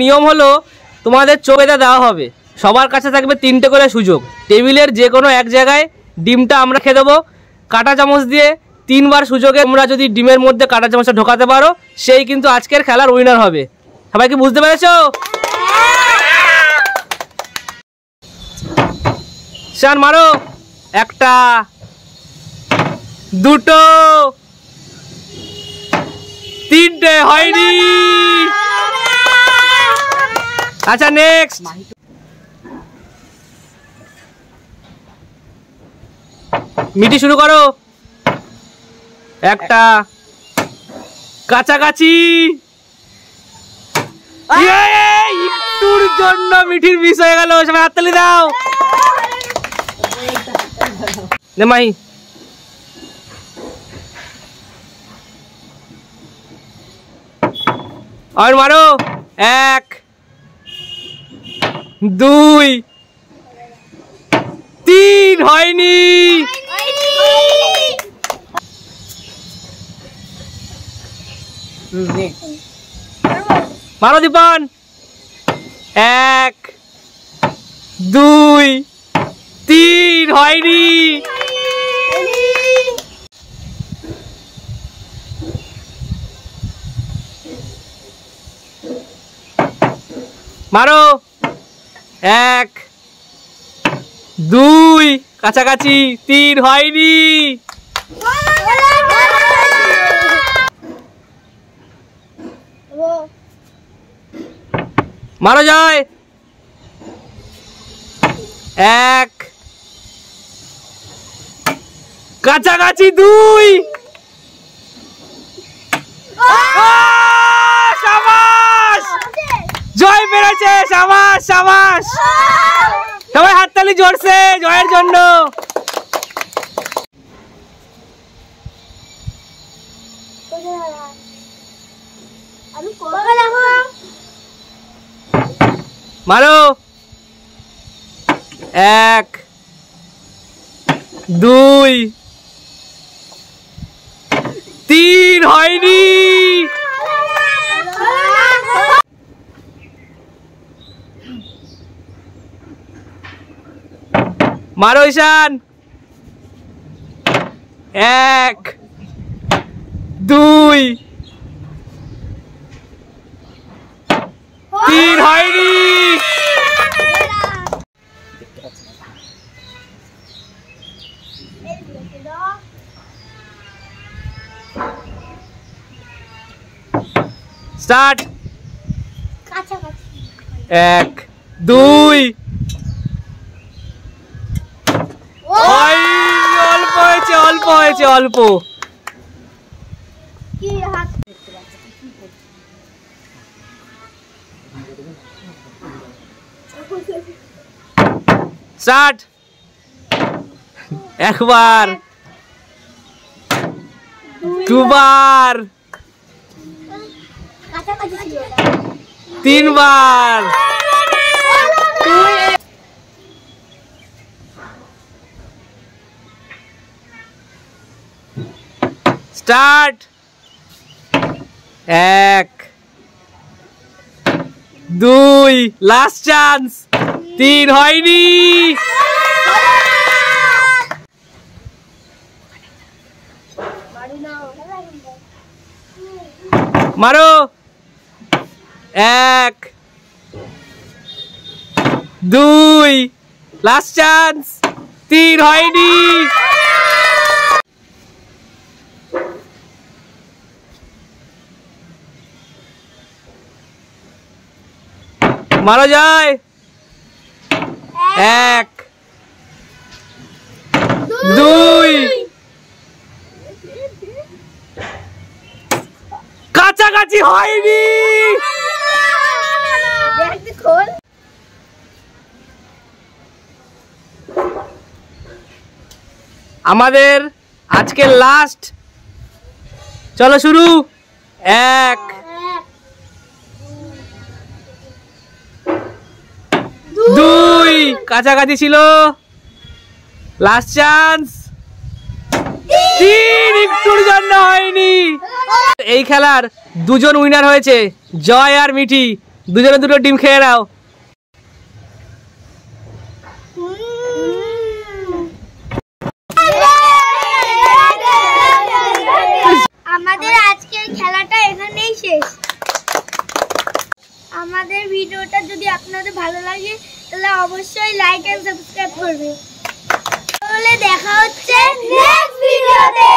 নিয়ম হলো তোমাদের চোখেটা দেওয়া হবে, সবার কাছে থাকবে 3টে করে সুযোগ। টেবিলের যে কোনো এক জায়গায় ডিমটা আমরা খেয়ে দেবো কাঁটা চামচ দিয়ে। 3বার সুযোগে তোমরা যদি ডিমের মধ্যে কাঁটা চামচটা ঢোকাতে পারো সেই কিন্তু আজকের খেলার উইনার হবে। সবাই কি বুঝতে পেরেছো? শান মারো। 1টা 2টো 3টে হয়নি। আচ্ছা নেক্সট। মিটি শুরু করো। 1টা কাছাকাছি। একটুর জন্য মিঠির মিস হয়ে গেল। সবাই হাততালি দাও। নে মাহি। আর মারো। 1 2 3 হয়নি। মারো দীপন। 1 2 3 হয়নি। মারো। 1 2 কাছাকাছি। 3 হয়নি। মারো যায়। 1 কাছাকাছি। 2 শাবাশ, জয় পেরেছে। শাবাশ শাবাশ। সবাই হাততালি জোরছে জয়ের জন্য। মারো। 1 2 3 হয়নি। মারো ঈশান। 1 2 3 হয়নি। স্টার্ট। 1 2 অল্প হয়েছে অল্প হয়েছে অল্প। স্টার্ট। 1 বার 2 বার 3 বার। স্টার্ট। 1 2 last chance. 3 হয়নি। মারো। 1 2 লাস্ট চান্স। 3 হয়নি। মারো যায়। 1 2 কাছাকাছি হয়নি। আমাদের আজকে লাস্ট। চলো শুরু। 1 2 কাছাকাছি ছিল। Last chance. 3 একটুর জন্য হয়নি। এই খেলার দুজন উইনার হয়েছে, জয় আর মিঠি। দুজনে দুটো ডিম খেয়ে নাও। আমাদের আজকের খেলাটা এখানেই শেষ। আমাদের ভিডিওটা যদি আপনাদের ভালো লাগে তাহলে অবশ্যই লাইক এন্ড সাবস্ক্রাইব করবেন। তাহলে দেখা হচ্ছে নেক্সট ভিডিওতে।